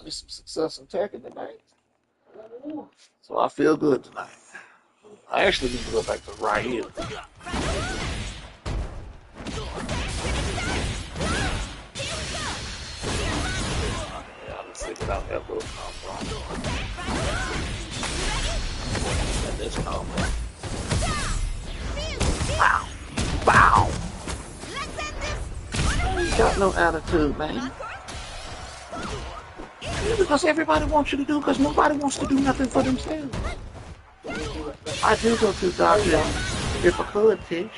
Need some success in attacking tonight. So I feel good tonight. I actually need to go back to right here. Yeah, let's figure out that little combo. And this combo. Wow. Wow. You got no attitude, man. Because everybody wants you to do, because nobody wants to do nothing for themselves. I do go to the doctor if I could, Tish.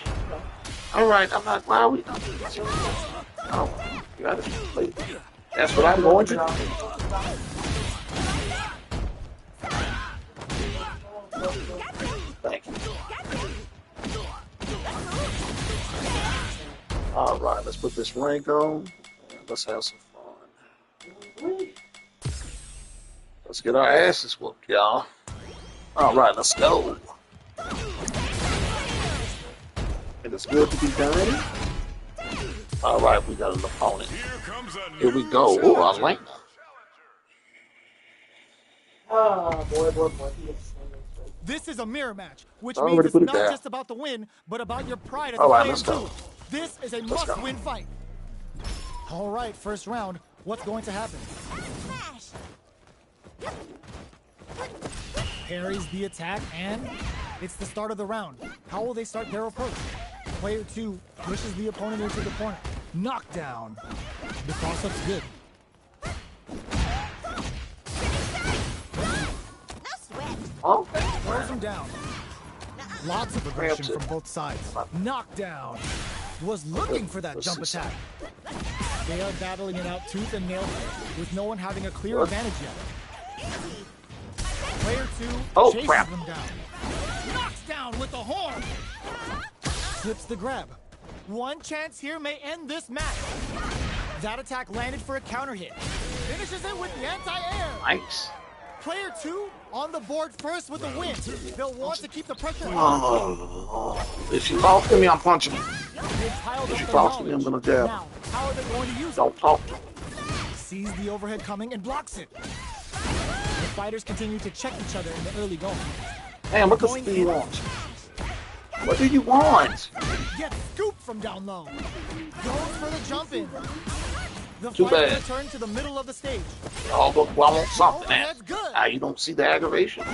Alright, I'm not, why are we? Oh, you gotta play. That's what I'm going to do. Thank you. Alright, let's put this rank on. And let's have some fun. Let's get our asses whooped, y'all. Alright, let's go. It is good to be done. Alright, we got an opponent. Here we go. Oh, I like that. Oh, boy. This is a mirror match, which means it's not just about the win, but about your pride as a player too. This is a must-win fight. All right, first round. What's going to happen? Parries the attack, and it's the start of the round. How will they start their approach? Player 2 pushes the opponent into the corner. Knockdown. The cross-up's good. Throws him down. Lots of aggression from both sides. Knockdown. Was looking for that jump attack. They are battling it out tooth and nail with no one having a clear advantage yet. Player 2 chases them down. Knocks down with the horn. Slips the grab. One chance here may end this match. That attack landed for a counter hit. Finishes it with the anti-air. Nice. Player 2 on the board first with a win. They'll want to keep the pressure on. If she talks to me, I'm punching her. If she talks to me, I'm gonna jab. Now, how are they going to use it? Don't talk to me. Sees the overhead coming and blocks it. The fighters continue to check each other in the early going. Man, what does he want? What do you want? Get scooped from down low. Goes for the jump in. The Too fighter bad. returns to the middle of the stage. Oh, but I want something. That's good. You don't see the aggravation?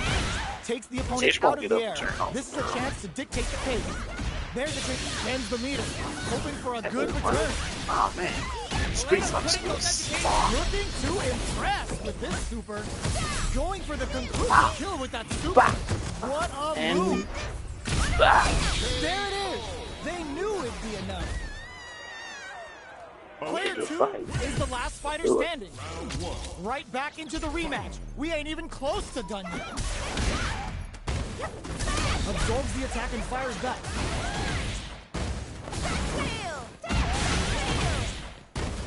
Takes the opponent out of the air. This is a chance to dictate the pace. There's a trick. Ends the meter. Hoping for a good return. Oh, man. Streets are skills. Looking to impress with this super. Going for the conclusive kill with that super. What a move. There it is. They knew it'd be enough. Player 2 is the last fighter standing. Right back into the rematch. We ain't even close to done yet. Absorbs the attack and fires back.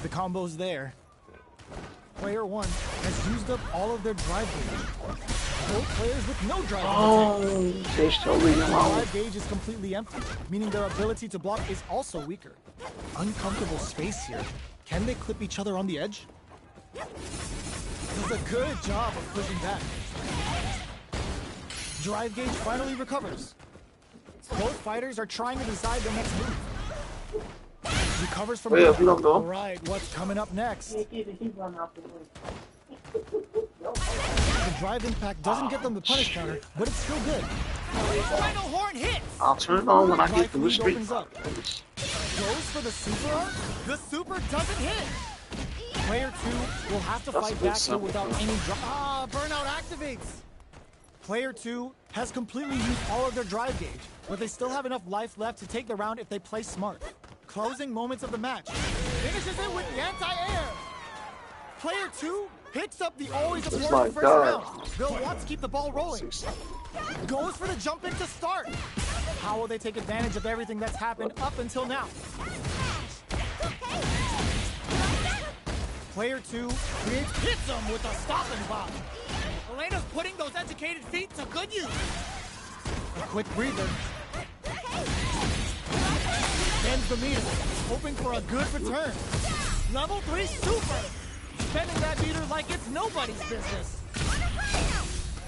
The combo's there. Player 1 has used up all of their drive gauge. Both players with no drive gauge. The drive gauge is completely empty, meaning their ability to block is also weaker. Uncomfortable space here. Can they clip each other on the edge? Does a good job of pushing back. Drive gauge finally recovers. Both fighters are trying to decide their next move. Recovers from the right, what's coming up next? The drive impact doesn't get them the punish counter, but it's still good. Final horn hits! I'll turn it on when I get to the street. Goes for the super arm. The super doesn't hit. Player 2 will have to fight back here without any drive. Burnout activates. Player 2 has completely used all of their drive gauge, but they still have enough life left to take the round if they play smart. Closing moments of the match. Finishes it with the anti-air. Player 2 picks up the always important first round. Bill wants to keep the ball rolling. Goes for the jump in to start. How will they take advantage of everything that's happened up until now? Player 2 hits him with a stopping block. Elena's putting those educated feet to good use. A quick breather. Ends the meter, hoping for a good return. Level 3 super. spending that meter like it's nobody's business.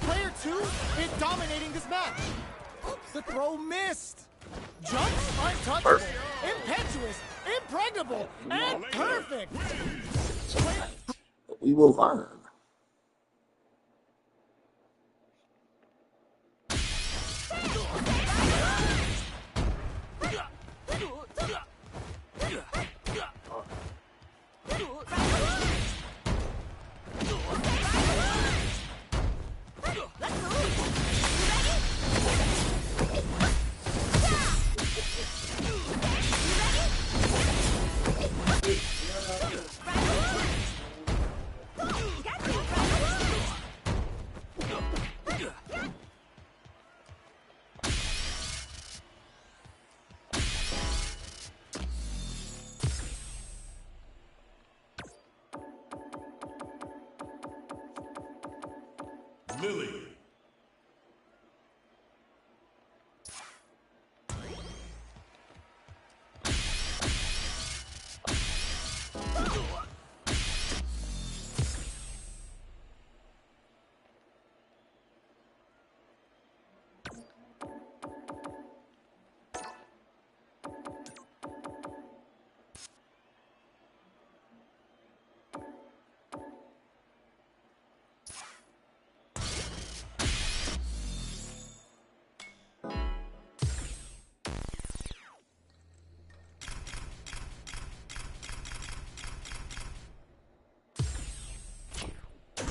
Player 2 is dominating this match. The throw missed. Jumps untouchable, impetuous, impregnable, and perfect. We will learn. Lily.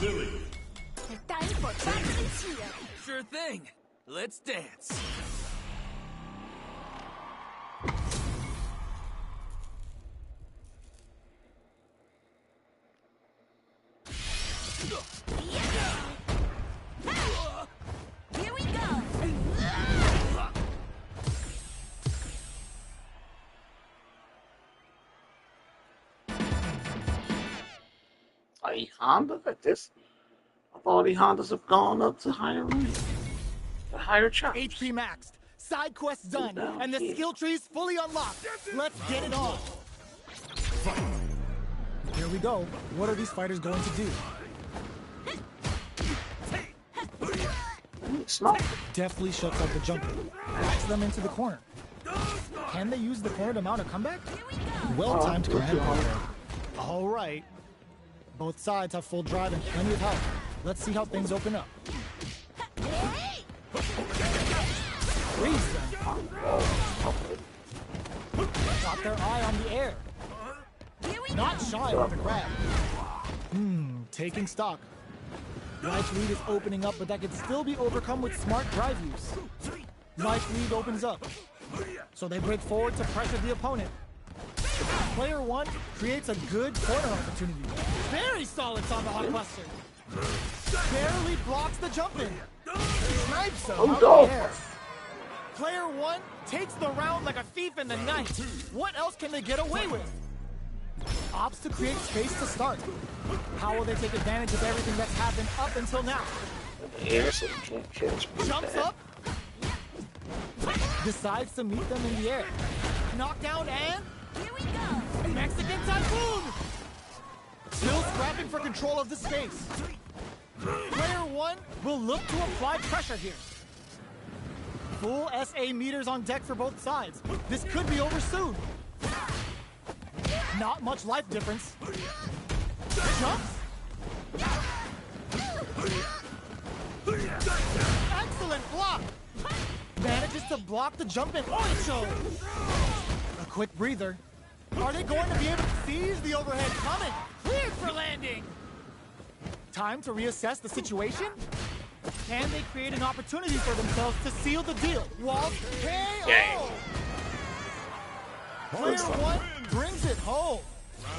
Lily. Time for dance and cheer. Sure thing. Let's dance. Here we go. A Honda like this? I thought the Hondas have gone up to higher rank, to higher chops. HP maxed, side quests done, Down and the here. skill tree's fully unlocked. Let's get it on. Here we go. What are these fighters going to do? Smoke. Deftly shuts out the jumper, backs them into the corner. Can they use the corner to mount a comeback? Well-timed grab. All right. Both sides have full drive and plenty of health. Let's see how things open up. Freeze them. Got their eye on the air. Not shy of the grab. Taking stock. Life lead is opening up, but that could still be overcome with smart drive use. Life lead opens up. So they break forward to pressure the opponent. Player 1 creates a good corner opportunity. Very solid tomahawk buster. Barely blocks the jump in. Snipes him out of the air. Player 1 takes the round like a thief in the night. What else can they get away with? Opts to create space to start. How will they take advantage of everything that's happened up until now? So you can't catch me. Jumps up. Decides to meet them in the air. Knockdown and... Here we go. Mexican Typhoon! Still scrapping for control of the space. Player 1 will look to apply pressure here. Full SA meters on deck for both sides. This could be over soon. Not much life difference. Jumps. Excellent block. Manages to block the jump in Oicho. A quick breather. Are they going to be able to seize the overhead coming? Cleared for landing. Time to reassess the situation. Can they create an opportunity for themselves to seal the deal? Walt KO! Player 1 brings it home.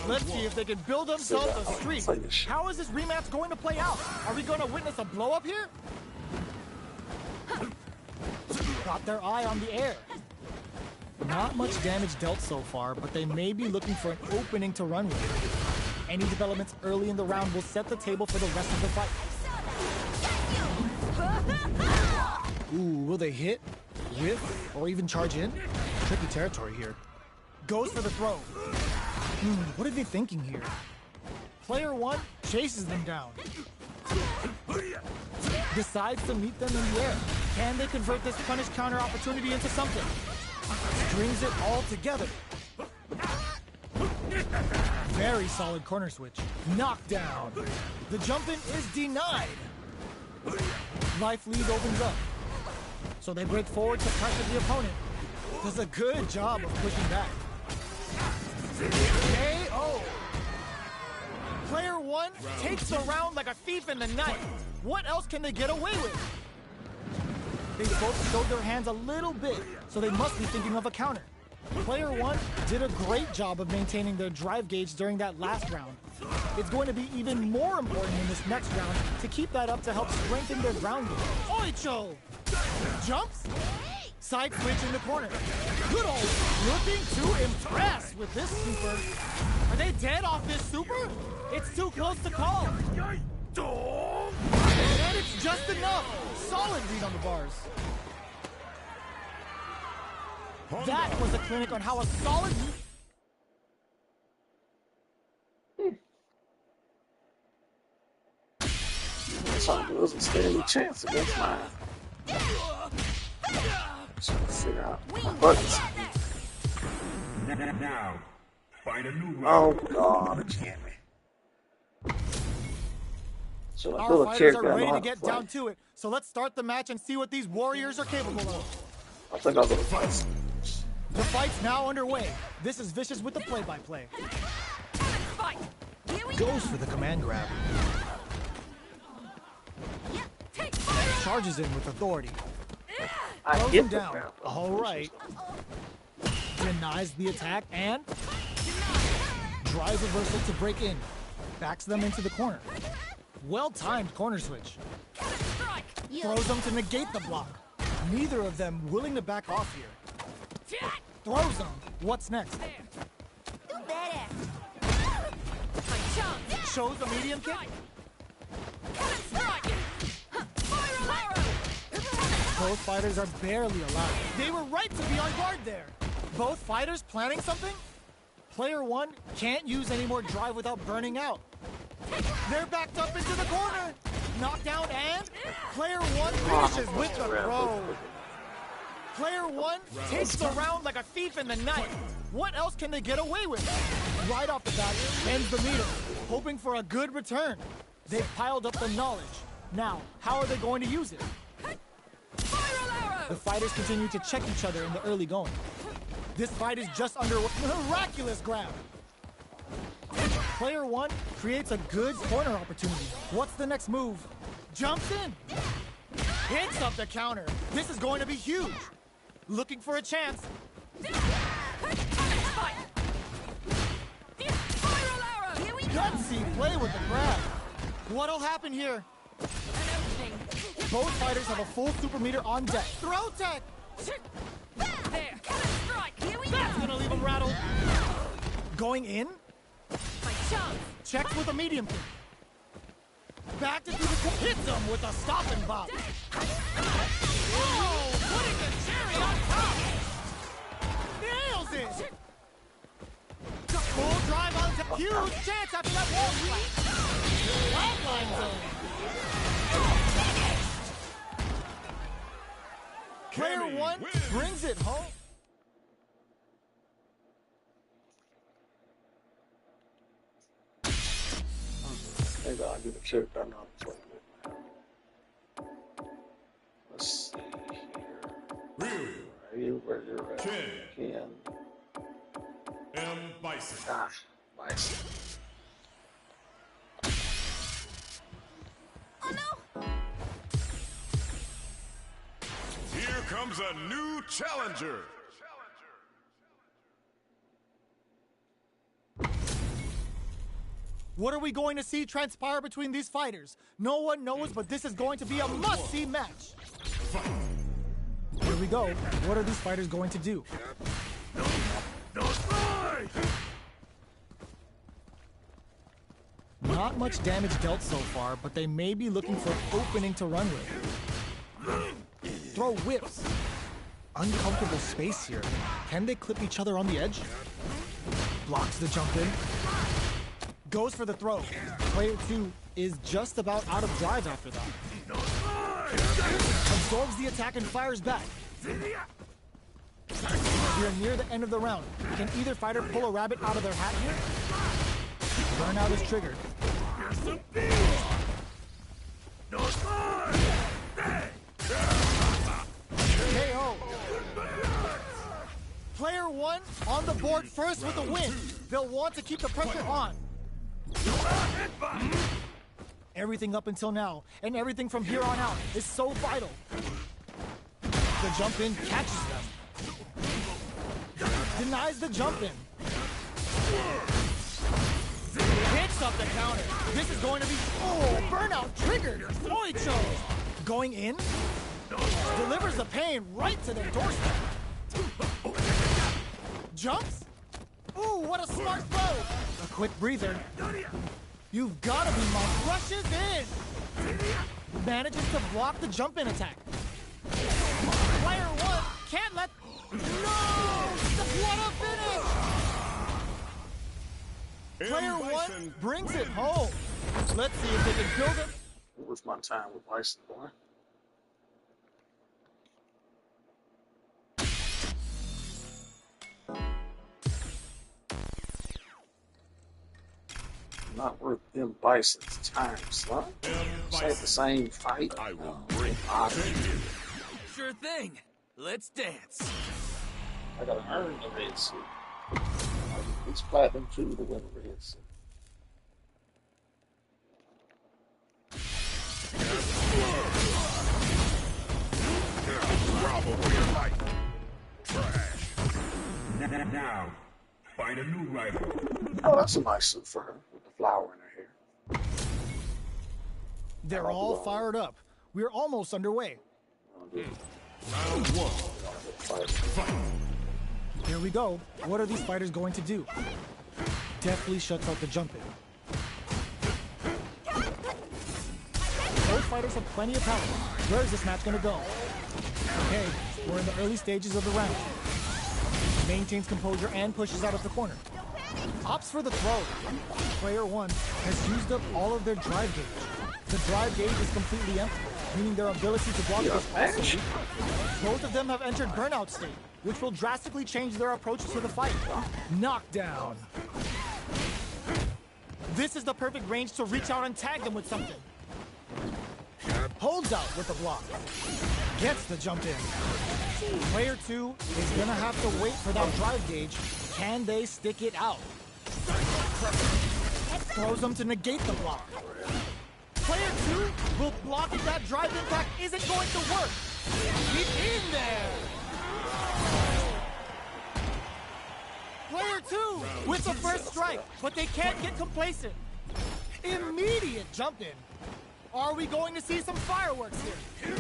Let's see if they can build themselves a streak. How is this rematch going to play out? Are we going to witness a blow-up here? Got their eye on the air. Not much damage dealt so far, but they may be looking for an opening to run with. Any developments early in the round will set the table for the rest of the fight. Ooh, will they hit, whiff, or even charge in? Tricky territory here. Goes for the throw. What are they thinking here? Player 1 chases them down. Decides to meet them in the air. Can they convert this punish counter opportunity into something? Strings it all together. Very solid corner switch. Knockdown. The jump in is denied. Life lead opens up. So they break forward to pressure the opponent. Does a good job of pushing back. KO. Player 1 takes the round like a thief in the night. What else can they get away with? They both showed their hands a little bit, so they must be thinking of a counter. Player 1 did a great job of maintaining their drive gauge during that last round. It's going to be even more important in this next round to keep that up to help strengthen their ground game. Oicho! Jumps? Side switch in the corner. Good old looking to impress with this super. Are they dead off this super? It's too close to call. And it's just enough. Solid read on the bars. That was a clinic on how a solid... Something was a steady chance against mine. Trying to figure out my buttons. Now, find a new Oh round. God, it can't be. So I Our build a fighters character are I ready know to how to get play. down to it. So let's start the match and see what these warriors are capable of. I think I'll go to fight. The fight's now underway. This is Vicious with the play-by-play. Fight! Here we Goes for the command grab. take fire! Charges in with authority. I Throws get him the down. crap. All right. Denies the attack and drives reversal to break in. Backs them into the corner. Well-timed corner switch. Strike! Throws them to negate the block. Neither of them willing to back off here. Throws them. What's next? Do better! My chance! Shows a medium kick. Strike! Fire arrow! Both fighters are barely alive. They were right to be on guard there. Both fighters planning something? Player 1 can't use any more drive without burning out. They're backed up into the corner. Knockdown and player 1 finishes with the throw. Player 1 takes the round like a thief in the night. What else can they get away with? Right off the bat, ends the meter, hoping for a good return. They've piled up the knowledge. Now, how are they going to use it? The fighters continue to check each other in the early going. This fight is just under miraculous grab. Player 1 creates a good corner opportunity. What's the next move? Jumps in. Hits up the counter. This is going to be huge. Looking for a chance. Gutsy play with the grab. What'll happen here? Both fighters have a full super meter on deck. Throw tech. There! Strike! Here we That's go! gonna leave him rattled. Going in. My chance! Checks with a medium kick. Back to the hits him with a stop and bop. Oh, putting the cherry on top. Nails it. Full drive on top. Huge chance after that wall swipe. Lifeline zone. Player 1 brings it home. Maybe I'll do the character I know how to play with. Let's see here. Where you're at. Ken. M. Bison. Gosh, Bison. Oh no! Here comes a new challenger. What are we going to see transpire between these fighters? No one knows, but this is going to be a must-see match. Here we go. What are these fighters going to do? Not much damage dealt so far, but they may be looking for an opening to run with. Throw whips. Uncomfortable space here. Can they clip each other on the edge? Blocks the jump in. Goes for the throw. Player 2 is just about out of drive after that. Absorbs the attack and fires back. We are near the end of the round. Can either fighter pull a rabbit out of their hat here? Burnout is triggered. KO. Player 1 on the board first with a win. They'll want to keep the pressure on. Everything up until now, and everything from here on out, is so vital. The jump in catches them. Denies the jump in. Picks up the counter. This is going to be, burnout triggered. Oicho. Going in. Delivers the pain right to their doorstep. Jumps. Ooh, what a smart throw. A quick breather. You've got to be mine. Rushes in. Manages to block the jump in attack. Player 1 can't let... No! What a finish! Player 1 brings it home. Let's see if they can build it. It was my time with Bison, boy. Not worth them Bison's time, son. This ain't the same fight. I will bring Sure thing. Let's dance. I gotta earn the red suit. It's platinum 2 to win the red suit. Bravo for your life. Trash. Now, find a new rival. Oh, that's a nice suit for her with the flower in her hair. They're all fired up. We're almost underway. Round 1. Fight. Here we go. What are these fighters going to do? Deftly shuts out the jump in. Both fighters have plenty of power. Where is this match going to go? Okay, we're in the early stages of the round. Maintains composure and pushes out of the corner. Opts for the throw. Player 1 has used up all of their drive gauge. The drive gauge is completely empty, meaning their ability to block is also weak. Both of them have entered burnout state, which will drastically change their approach to the fight. Knockdown. This is the perfect range to reach out and tag them with something. Holds out with the block. Gets the jump in. Player 2 is gonna have to wait for that drive gauge. Can they stick it out? Throws them to negate the block. Player 2 will block if that drive impact isn't going to work. Get in there! Player 2 with the first strike, but they can't get complacent. Immediate jump in. Are we going to see some fireworks here?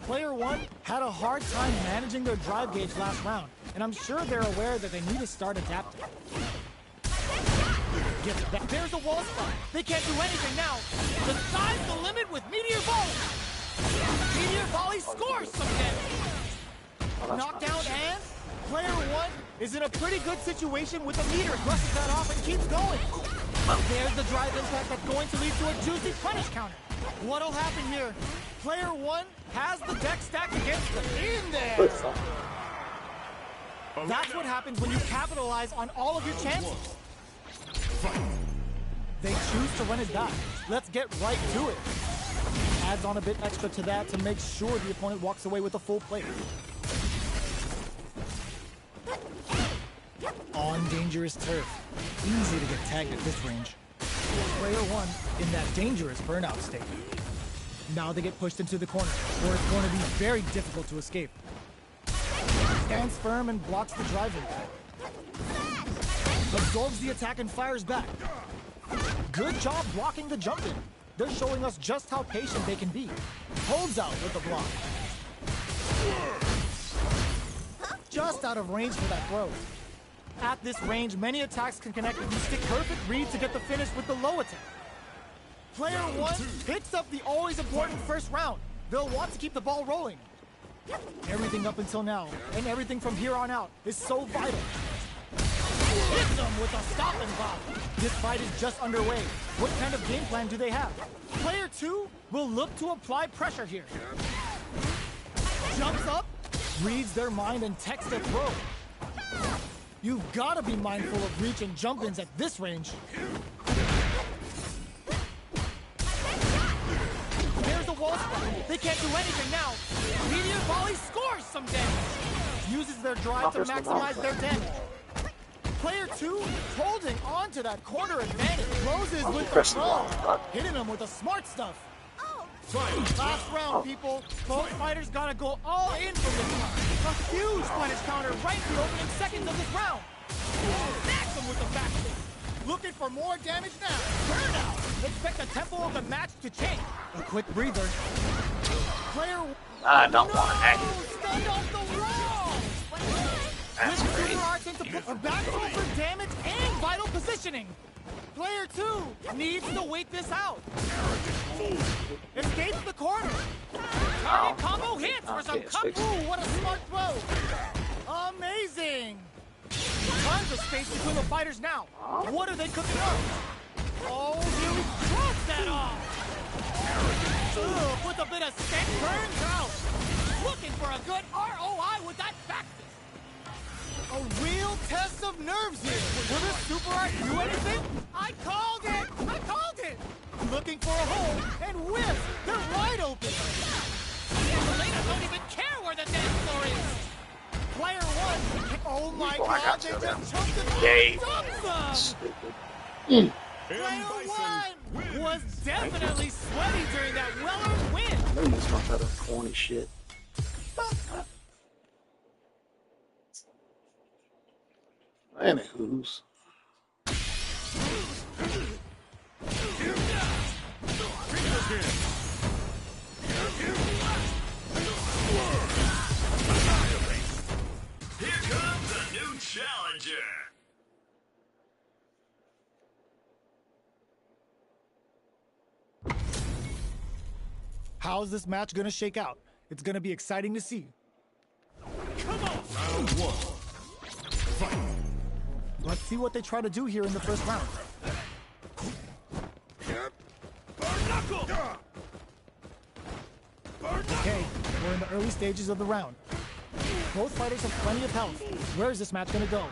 Player 1 had a hard time managing their drive gauge last round, and I'm sure they're aware that they need to start adapting. Gets it back. There's a wall spot. They can't do anything now. The sky's the limit with Meteor Volley. Meteor Volley scores some damage. Knockdown and Player 1 is in a pretty good situation with a meter. Brushes that off and keeps going. There's the drive impact that's going to lead to a juicy punish counter. What'll happen here? Player 1 has the deck stacked against them. In there! That's what happens when you capitalize on all of your chances. They choose to run his die. Let's get right to it. Adds on a bit extra to that to make sure the opponent walks away with a full plate. On dangerous turf. Easy to get tagged at this range. Player 1 in that dangerous burnout state. Now they get pushed into the corner, where it's going to be very difficult to escape. Stands firm and blocks the drive impact. Absorbs the attack and fires back. Good job blocking the jump in. They're showing us just how patient they can be. Holds out with the block. Just out of range for that throw. At this range, many attacks can connect if you stick perfect read to get the finish with the low attack. Player 1 picks up the always important first round. They'll want to keep the ball rolling. Everything up until now, and everything from here on out, is so vital. Hits them with a stopping block. This fight is just underway. What kind of game plan do they have? Player 2 will look to apply pressure here. Jumps up, reads their mind and texts a throw. You've got to be mindful of reach and jump-ins at this range. There's a wall spot. They can't do anything now. Meteor volley scores some damage. Uses their drive to maximize their damage. Player 2 holding on to that corner advantage. Closes with the throw. Hitting them with the smart stuff. Last round, people. Both fighters gotta go all in from this round. A huge punish counter right in the opening seconds of this round. Snacks them with the back kick. Looking for more damage now. Burnout. Expect the tempo of the match to change. A quick breather. Player. I don't want to act. Stand off the wall. That's With great. super arts into a back throw for damage and vital positioning. Player 2 needs to wait this out. Escapes the corner. Target combo hits for some kung fu. What a smart throw. Amazing. Tons of space between the fighters now. What are they cooking up? Oh, here he drops that off. Ugh, with a bit of stench burns out. Looking for a good ROI with that back fist. A real test of nerves here. Will this super art do anything? I called it! I called it! Looking for a hole, and whiff! They're wide open! The Lena don't even care where the dance floor is! Player 1, oh my god, they just choked it awesome! Player 1 was definitely sweaty during that well-earned win! I know you just want that corny shit. Anywho's. Here comes a new challenger. How's this match gonna shake out? It's gonna be exciting to see. Come on. Round 1. Fight. Let's see what they try to do here in the first round. Okay, we're in the early stages of the round. Both fighters have plenty of health. Where is this match gonna go?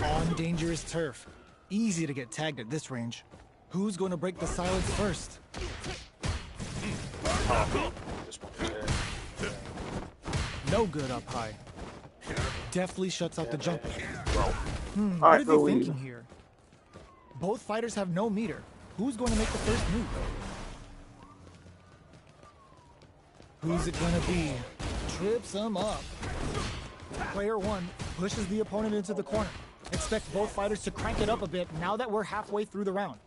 On dangerous turf. Easy to get tagged at this range. Who's going to break the silence first? No good up high. Definitely shuts out the jump. What are they thinking here? Both fighters have no meter. Who's going to make the first move? Who's it going to be? Trips him up. Player 1 pushes the opponent into the corner. Expect both fighters to crank it up a bit now that we're halfway through the round.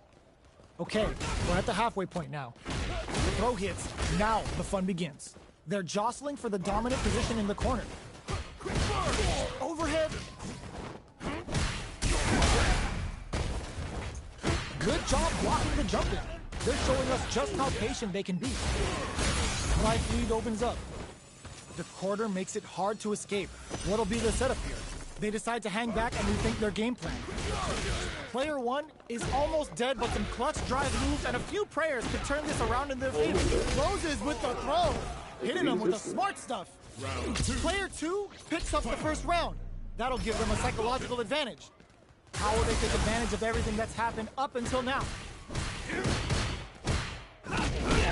Okay, we're at the halfway point now. Throw hits. Now the fun begins. They're jostling for the dominant position in the corner. Overhead. Good job blocking the jump in. They're showing us just how patient they can be. Right lead opens up. The quarter makes it hard to escape. What'll be the setup here? They decide to hang back and rethink their game plan. Player 1 is almost dead, but some clutch drive moves and a few prayers could turn this around in their favor. Closes with the throw. Hitting them with the smart stuff. Player 2 picks up the first round. That'll give them a psychological advantage. How will they take advantage of everything that's happened up until now?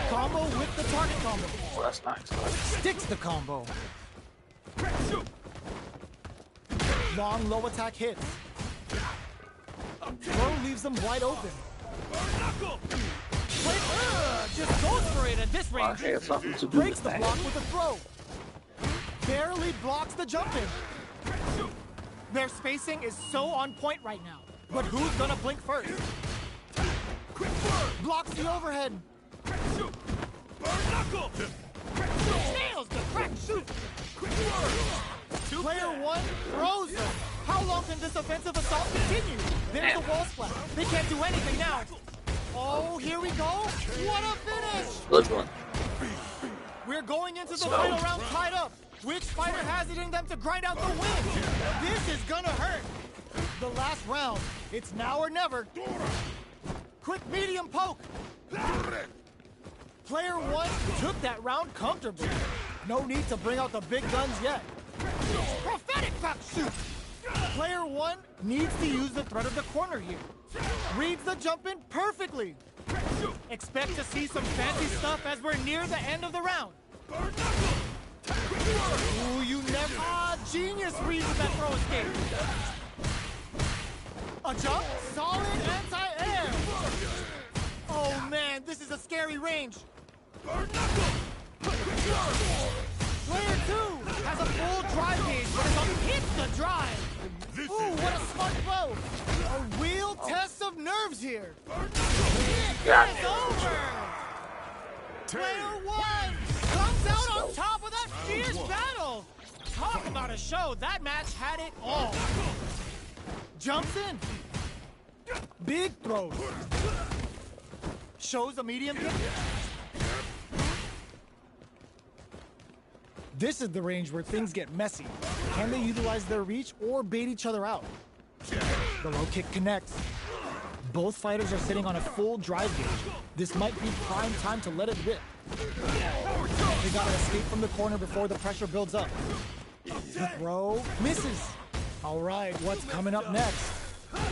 Combo with the target combo. Oh, that's nice. Sticks the combo. Long low attack hits. Throw leaves them wide open. Just goes for it at this range. Okay, it's something to do Breaks with the that. block with a throw. Barely blocks the jump in. Their spacing is so on point right now. But who's gonna blink first? Blocks the overhead. Nails the crack shoot. Player 1 throws them. How long can this offensive assault continue? There's the wall splat. They can't do anything now. Oh, here we go. What a finish. Good one. We're going into the final round tied up. Which fighter has it in them to grind out the win? This is gonna hurt. The last round. It's now or never. Quick medium poke. Player 1 took that round comfortably. No need to bring out the big guns yet. Prophetic back shoot. Player 1 needs to use the threat of the corner here. Reads the jump in perfectly. Expect to see some fancy stuff as we're near the end of the round. Ooh, you never... genius read with that throw escape. A jump, solid anti-air. Oh man, this is a scary range. Player 2 has a full drive gauge, but hits the drive. Ooh, what a smart blow. A real test of nerves here. It's over. Player 1 comes out on top of that fierce battle. Talk about a show. That match had it all. Jumps in. Big throws. Shows a medium kick. This is the range where things get messy. Can they utilize their reach or bait each other out? The low kick connects. Both fighters are sitting on a full drive gauge. This might be prime time to let it rip. They gotta escape from the corner before the pressure builds up. The throw misses. All right, what's coming up next?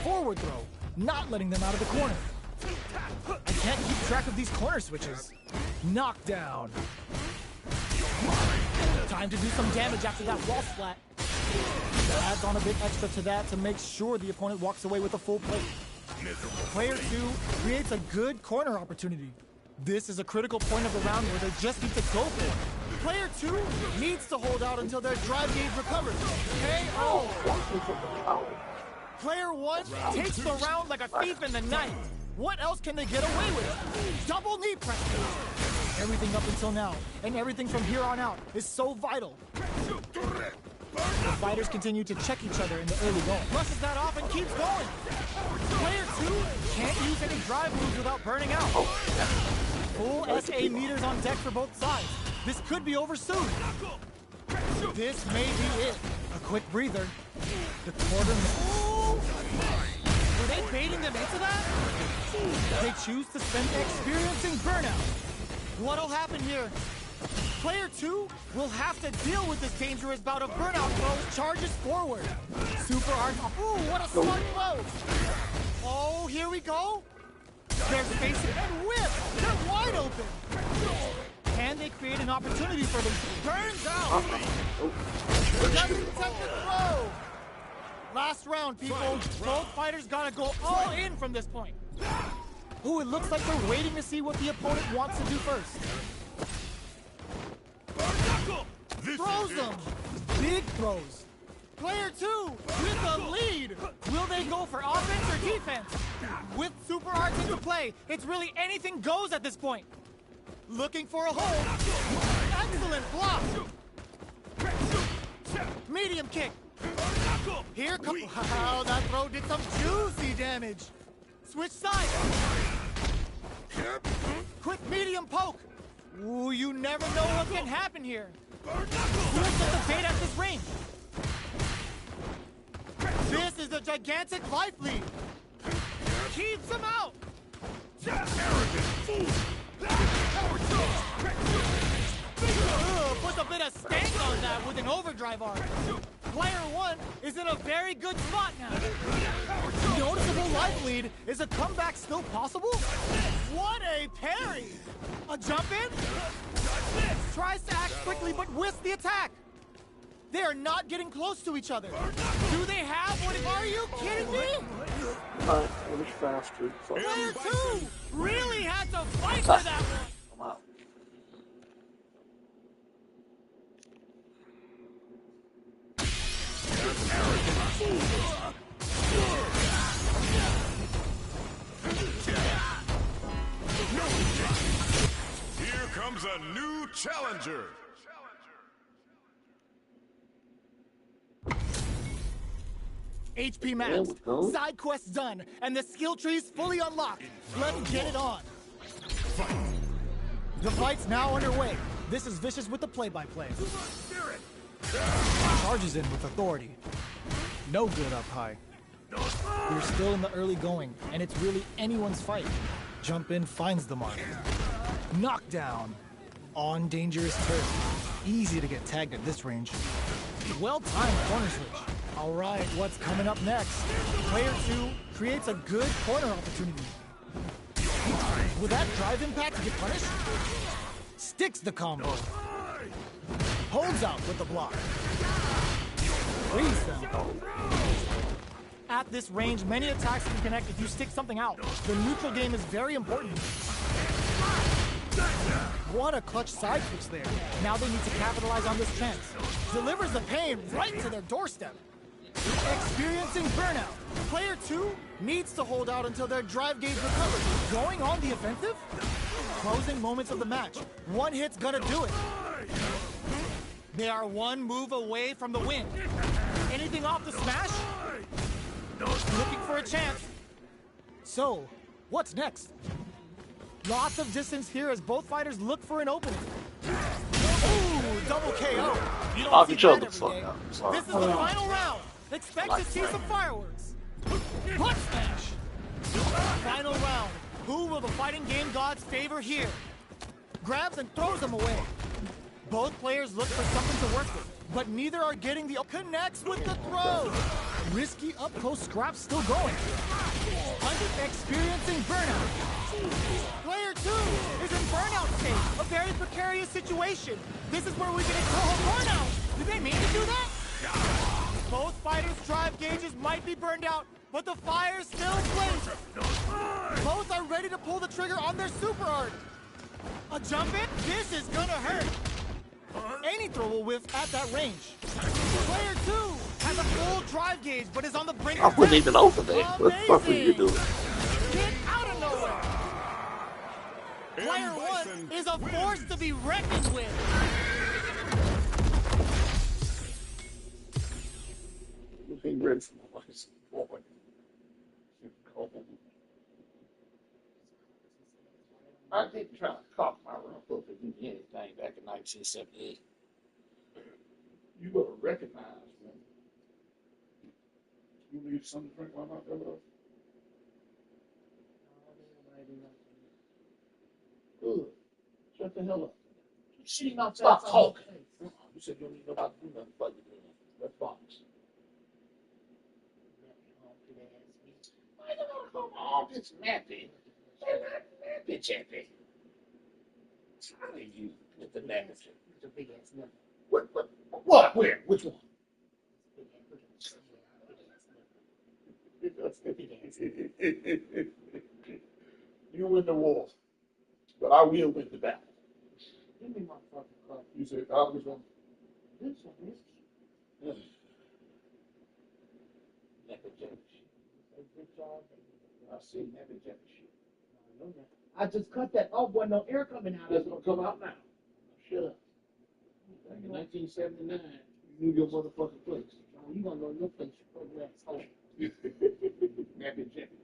Forward throw, not letting them out of the corner. I can't keep track of these corner switches. Knockdown. Time to do some damage after that wall splat. Adds on a bit extra to that to make sure the opponent walks away with a full plate. Player 2 creates a good corner opportunity. This is a critical point of the round where they just need to go for it. Player 2 needs to hold out until their drive gauge recovers. KO! Player 1 takes the round like a thief in the night. What else can they get away with? Double knee pressure. Everything up until now, and everything from here on out, is so vital. The fighters continue to check each other in the early going. Brushes that off and keeps going. Player 2 can't use any drive moves without burning out. Full SA meters on deck for both sides. This could be over soon. This may be it. A quick breather. The quarter... Were they baiting them into that? They choose to spend experiencing burnout. What'll happen here? Player 2 will have to deal with this dangerous bout of burnout throws. Charges forward. Super arm. Ooh, what a smart blow. Oh, here we go. They're facing and whip. They're wide open. Can they create an opportunity for them? Burns out. Doesn't take the throw. Last round, people. Both fighters gotta go all in from this point. Ooh, it looks like they're waiting to see what the opponent wants to do first. Throws them. Big throws. Player 2 with the lead. Will they go for offense or defense? With super arts into play, it's really anything goes at this point. Looking for a hold. Excellent block. Medium kick. Here comes... Wow, that throw did some juicy damage. Switch sides. Quick medium poke. Ooh, you never know what can happen here. Who's at the bait at this range? This is a gigantic life lead. Keeps him out. Puts a bit of stank on that with an overdrive arm. Player 1 is in a very good spot now. Noticeable life lead. Is a comeback still possible? What a parry! A jump in? Tries to act quickly but whisks the attack. They are not getting close to each other. Do they have what? Are you kidding me? It was faster. Player 2 really had to fight for that one. Come on. Here comes a new challenger. HP max, side quests done, and the skill tree's fully unlocked. Let's get it on. The fight's now underway. This is Vicious with the play-by-play. Charges in with authority. No good up high. We're still in the early going, and it's really anyone's fight. Jump in finds the mark. Knockdown. On dangerous turf. Easy to get tagged at this range. Well-timed corner switch. All right, what's coming up next? Player 2 creates a good corner opportunity. Will that drive impact get punished? Sticks the combo. Holds out with the block. Freeze them. At this range, many attacks can connect if you stick something out. The neutral game is very important. What a clutch side switch there. Now they need to capitalize on this chance. Delivers the pain right to their doorstep. Experiencing burnout. Player 2 needs to hold out until their drive gauge recovers. Going on the offensive? Closing moments of the match. One hit's gonna do it. They are one move away from the win. Anything off the smash? Looking for a chance. So, what's next? Lots of distance here as both fighters look for an opening. Ooh, double KO. You don't see that every day. This is the final round. Expect to see some fireworks. Butt smash. Final round. Who will the fighting game gods favor here? Grabs and throws them away. Both players look for something to work with, but neither are getting the connects with the throw. Risky up-close scraps still going. Experiencing burnout. Player 2 is in burnout state, a very precarious situation. This is where we get a total burnout. Did they mean to do that? Both fighters' drive gauges might be burned out, but the fire still blazes. Both are ready to pull the trigger on their super art. A jump in? This is gonna hurt. Any throw will whiff at that range. Player 2 has a full drive gauge, but is on the brink I of wasn't death. even over there. What the fuck were you doing? Get out of nowhere. Player 1 is a force to be reckoned with. Looking red from my voice. I didn't try to cock my rump up and do anything back in 1978. You gotta recognize when you need something to drink while I'm out there with us. Good. Shut the hell up. She not stop talking. You said you don't need nobody to do nothing but you. That's box. Why you gonna come all this nappy? They're not nappy chappy. How do you with the nappy? It's a big ass number. What? Where? Which one? You win the war, but I will win the battle. Give me my fucking cup. You said I was on this one. This. Nappy chappy shit. I see nappy chappy shit. I just cut that off. Wasn't no air coming out. That's gonna come out now. Shut up. Back in 1979, you knew your motherfucking place. You gonna know your place. You asshole. Nappy chappy.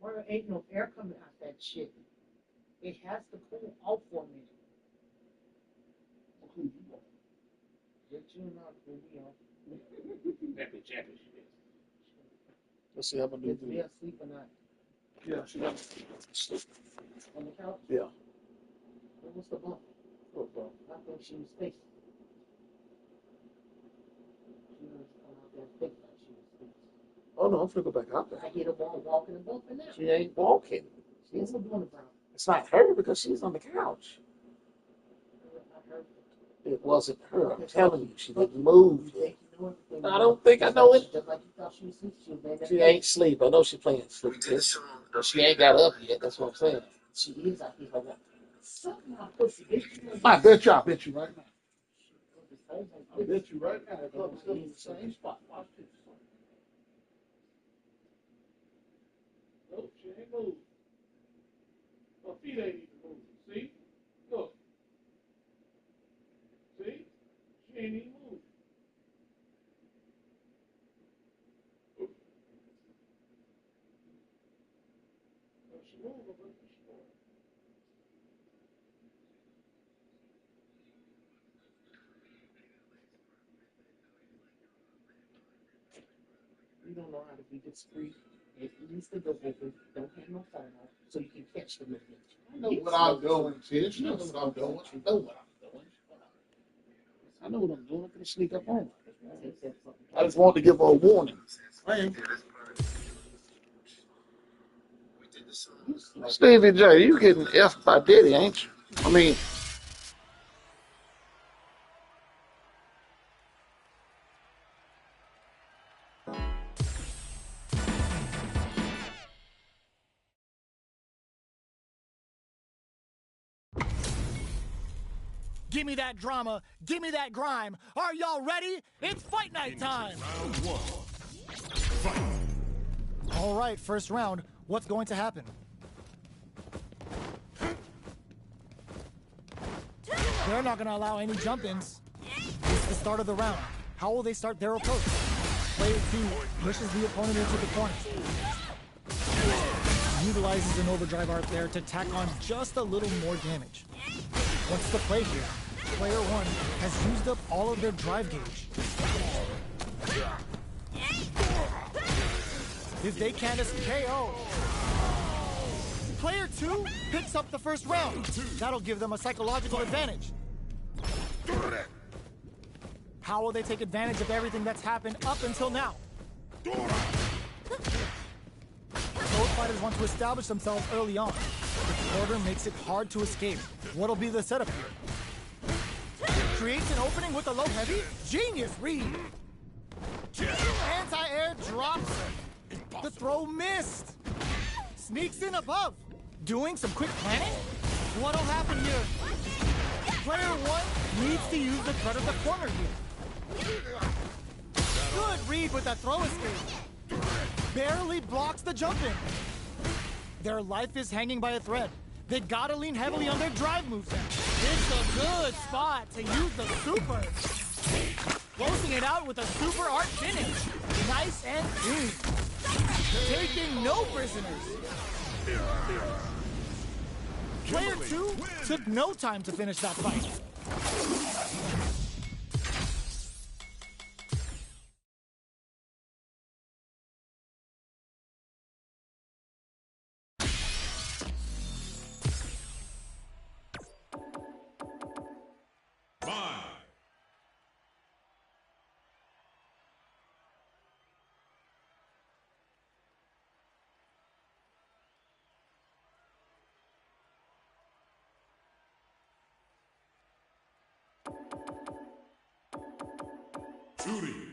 Where there ain't no air coming out that shit. It has to cool off for a minute. Get you not cool me off. Let's see how I'm gonna Is do Mia this. asleep or not? Yeah, she got sleep. On the couch? Yeah. What's the bump? What, bro? I think she was fixing. She was out there fixing like she was fixing. Oh no, I'm finna go back out there. I hear the ball walking and bumping now. She ain't walking. She's doing the brown. It's not her because she's on the couch. I heard It wasn't her. I'm telling you, she didn't move yet. I don't think I know it. Just like you thought she was asleep, she was laying there. She ain't sleep. I know she playing sleep. But she ain't got up yet. That's what I'm saying. She is. I hear her walking. Something I pussy. I bet you right now. I bet you right now. They're still in the same spot. Watch this. Nope, she ain't moved. Her feet ain't even moving. See? Look. See? She ain't even moving. If she moved, I'm gonna push her. You don't know how to be discreet. It needs to go open. Don't have no phone on, so you can catch the movement. I know what I'm doing, Tish. I know what I'm doing. You know what I'm doing. I know what I'm doing. I'm gonna sneak up on her. I just wanted to give her a warning. Man. Stevie J, you getting F by Diddy, ain't you? I mean, Give me that drama. Give me that grime. Are y'all ready? It's fight night time. Round one. Fight. All right, first round. What's going to happen? They're not going to allow any jump-ins. It's the start of the round. How will they start their approach? Player 2 pushes the opponent into the corner. Utilizes an overdrive art there to tack on just a little more damage. What's the play here? Player 1 has used up all of their drive gauge. If they can't KO, Player 2 picks up the first round. That'll give them a psychological advantage. How will they take advantage of everything that's happened up until now? Both fighters want to establish themselves early on. The quarter makes it hard to escape. What'll be the setup here? Creates an opening with a low heavy? Genius read! Anti-air drops. The throw missed. Sneaks in above. Doing some quick planning? What'll happen here? Player 1 needs to use the threat of the corner here. Good read with that throw escape. Barely blocks the jump in. Their life is hanging by a thread. They gotta lean heavily on their drive moves now. It's a good spot to use the super. Closing it out with a super art finish. Nice and clean. Taking no prisoners. Player 2 took no time to finish that fight. Five. Shooting.